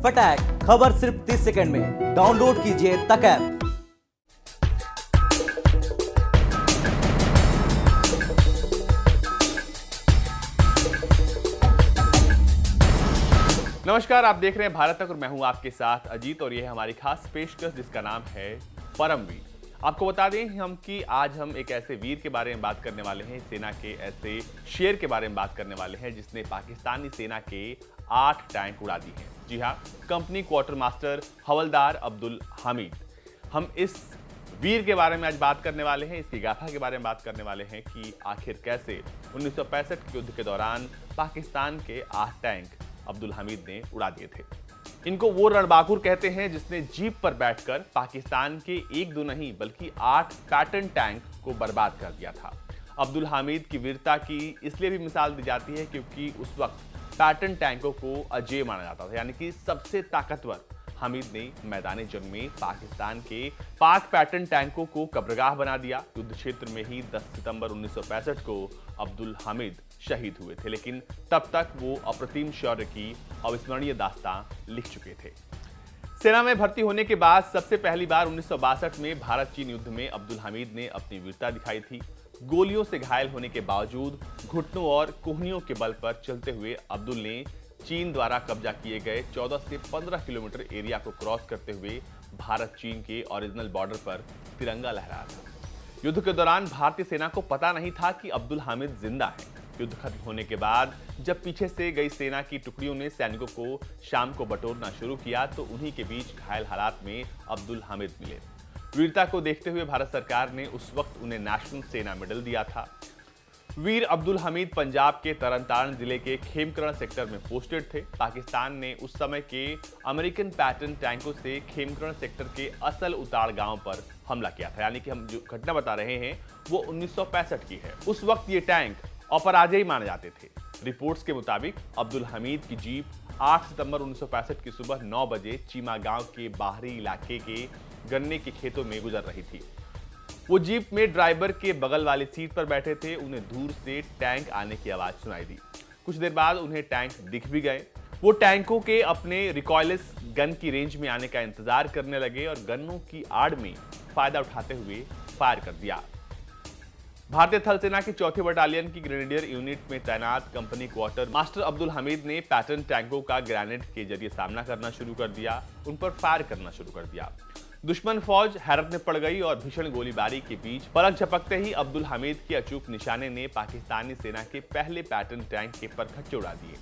फटाक खबर सिर्फ 30 सेकंड में। डाउनलोड कीजिए तक ऐप। नमस्कार, आप देख रहे हैं भारत तक और मैं हूं आपके साथ अजीत और यह है हमारी खास पेशकश जिसका नाम है परमवीर। आपको बता दें हम कि आज हम एक ऐसे वीर के बारे में बात करने वाले हैं, सेना के ऐसे शेर के बारे में बात करने वाले हैं जिसने पाकिस्तानी सेना के 8 टैंक उड़ा दिए हैं। जी हां, कंपनी क्वार्टर मास्टर हवलदार अब्दुल हामिद। हम इस वीर के बारे में आज बात करने वाले हैं, इसकी गाथा के बारे में बात करने वाले हैं कि आखिर कैसे 1965 के युद्ध के दौरान पाकिस्तान के 8 टैंक अब्दुल हामिद ने उड़ा दिए थे। इनको वो रणबांकुर कहते हैं जिसने जीप पर बैठकर पाकिस्तान के 1-2 नहीं बल्कि 8 पैटर्न टैंक को बर्बाद कर दिया था। अब्दुल हामिद की वीरता की इसलिए भी मिसाल दी जाती है क्योंकि उस वक्त पैटर्न टैंकों को अजेय माना जाता था, यानी कि सबसे ताकतवर। हामिद ने मैदानी जंग में पाकिस्तान के 5 पैटर्न टैंकों को कब्रगाह बना दिया। युद्ध क्षेत्र में ही 10 सितंबर 1965 को अब्दुल हामिद शहीद हुए थे, लेकिन तब तक वो अप्रतिम शौर्य की अविस्मरणीय दास्तां लिख चुके थे। सेना में भर्ती होने के बाद सबसे पहली बार 1962 में भारत चीन युद्ध में अब्दुल हामिद ने अपनी वीरता दिखाई थी। गोलियों से घायल होने के बावजूद घुटनों और कोहनियों के बल पर चलते हुए अब्दुल ने चीन द्वारा कब्जा किए गए 14 से 15 किलोमीटर एरिया को क्रॉस करते हुए भारत चीन के ओरिजिनल बॉर्डर पर तिरंगा लहराया था। युद्ध के दौरान भारतीय सेना को पता नहीं था कि अब्दुल हामिद जिंदा है। युद्ध खत्म होने के बाद जब पीछे से गई सेना की टुकड़ियों ने सैनिकों को शाम को बटोरना शुरू किया तो उन्हीं के बीच घायल हालात में अब्दुल हामिद मिले। वीरता को देखते हुए भारत सरकार ने उस वक्त उन्हें नेशनल सेना मेडल दिया था। वीर अब्दुल हामिद पंजाब के तरनतारन जिले के खेमकरण सेक्टर में पोस्टेड थे। पाकिस्तान ने उस समय के अमेरिकन पैटर्न टैंकों से खेमकरण सेक्टर के असल उताड़ गांव पर हमला किया था, यानी कि हम जो घटना बता रहे हैं वो 1965 की है। उस वक्त ये टैंक अपराजयी माने जाते थे। रिपोर्ट्स के मुताबिक अब्दुल हामिद की जीप 8 सितंबर 1965 की सुबह 9 बजे चीमा गांव के बाहरी इलाके के गन्ने के खेतों में गुजर रही थी। वो जीप में ड्राइवर के बगल वाली सीट पर बैठे थे। उन्हें दूर से टैंक आने की आवाज सुनाई दी। कुछ देर बाद उन्हें टैंक दिख भी गए। वो टैंकों के अपने रिकॉयलेस गन की रेंज में आने का इंतजार करने लगे और गन्नों की आड़ में फायदा उठाते हुए फायर कर दिया। भारतीय थल सेना की 4थी बटालियन की ग्रेनेडियर यूनिट में तैनात company quarter master Abdul Hamid ने पैटर्न टैंकों का ग्रेनेड के जरिए सामना करना शुरू कर दिया, उन पर फायर करना शुरू कर दिया। दुश्मन फौज हैरत में पड़ गई और भीषण गोलीबारी के बीच पलक झपकते ही अब्दुल हामिद के अचूक निशाने ने पाकिस्तानी सेना के पहले पैटर्न टैंक के परखच्चे उड़ा दिए।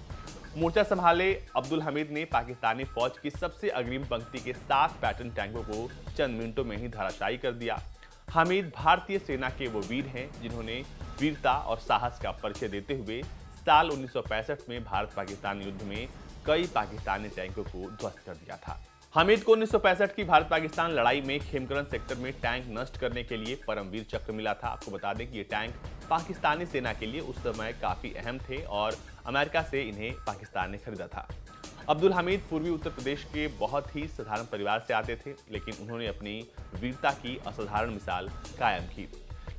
मोर्चा संभाले अब्दुल हामिद ने पाकिस्तानी फौज की सबसे अग्रिम पंक्ति के 7 पैटर्न टैंकों को चंद मिनटों में ही धराशायी कर दिया। हामिद भारतीय सेना के वो वीर हैं जिन्होंने वीरता और साहस का परिचय देते हुए साल 1965 में भारत पाकिस्तान युद्ध में कई पाकिस्तानी टैंकों को ध्वस्त कर दिया था। हामिद को 1965 की भारत पाकिस्तान लड़ाई में खेमकरण सेक्टर में टैंक नष्ट करने के लिए परमवीर चक्र मिला था। आपको बता दें कि ये टैंक पाकिस्तानी सेना के लिए उस समय काफी अहम थे और अमेरिका से इन्हें पाकिस्तान ने खरीदा था। अब्दुल हामिद पूर्वी उत्तर प्रदेश के बहुत ही साधारण परिवार से आते थे, लेकिन उन्होंने अपनी वीरता की असाधारण मिसाल कायम की,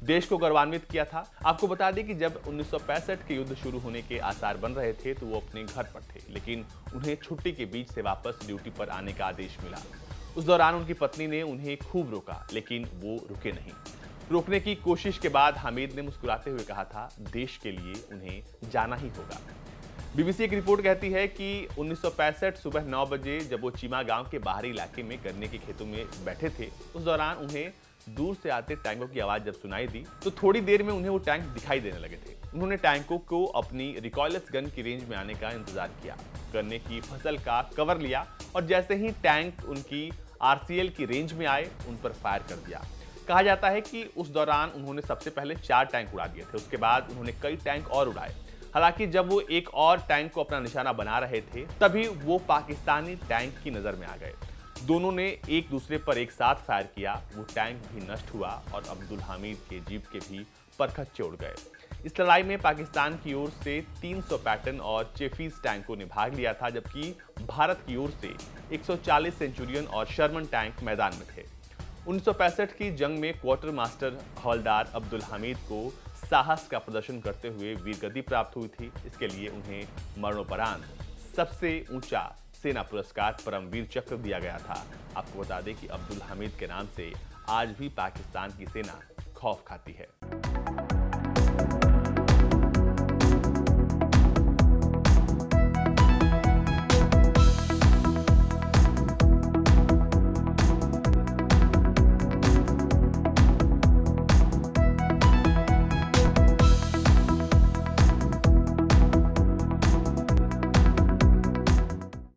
देश को गौरवान्वित किया था। आपको बता दें कि जब 1965 के युद्ध शुरू होने के आसार बन रहे थे तो वो अपने घर पर थे, लेकिन उन्हें छुट्टी के बीच से वापस ड्यूटी पर आने का आदेश मिला। उस दौरान उनकी पत्नी ने उन्हें खूब रोका, लेकिन वो रुके नहीं। रोकने की कोशिश के बाद हामिद ने मुस्कुराते हुए कहा था, देश के लिए उन्हें जाना ही होगा। बीबीसी एक रिपोर्ट कहती है कि 1965 सुबह 9 बजे जब वो चीमा गांव के बाहरी इलाके में गन्ने के खेतों में बैठे थे, उस दौरान उन्हें दूर से आते टैंकों की आवाज जब सुनाई दी तो थोड़ी देर में उन्हें वो टैंक दिखाई देने लगे थे। उन्होंने टैंकों को अपनी रिकॉयलेस गन की रेंज में आने का इंतजार किया, गन्ने की फसल का कवर लिया और जैसे ही टैंक उनकी आरसीएल की रेंज में आए उन पर फायर कर दिया। कहा जाता है कि उस दौरान उन्होंने सबसे पहले 4 टैंक उड़ा दिए थे, उसके बाद उन्होंने कई टैंक और उड़ाए। हालांकि जब वो एक और टैंक को अपना निशाना बना रहे थे तभी वो पाकिस्तानी टैंक की नजर में आ गए। दोनों ने एक दूसरे पर एक साथ फायर किया। वो टैंक भी नष्ट हुआ और अब्दुल हामिद के जीप के भी परखच्चे उड़ गए। इस लड़ाई में पाकिस्तान की ओर से 300 पैटर्न और चेफीज टैंकों ने भाग लिया था, जबकि भारत की ओर से 140 सेंचुरियन और शर्मन टैंक मैदान में थे। 1965 की जंग में क्वार्टर मास्टर हवलदार अब्दुल हामिद को साहस का प्रदर्शन करते हुए वीरगति प्राप्त हुई थी। इसके लिए उन्हें मरणोपरांत सबसे ऊंचा सेना पुरस्कार परमवीर चक्र दिया गया था। आपको बता दें कि अब्दुल हमीद के नाम से आज भी पाकिस्तान की सेना खौफ खाती है।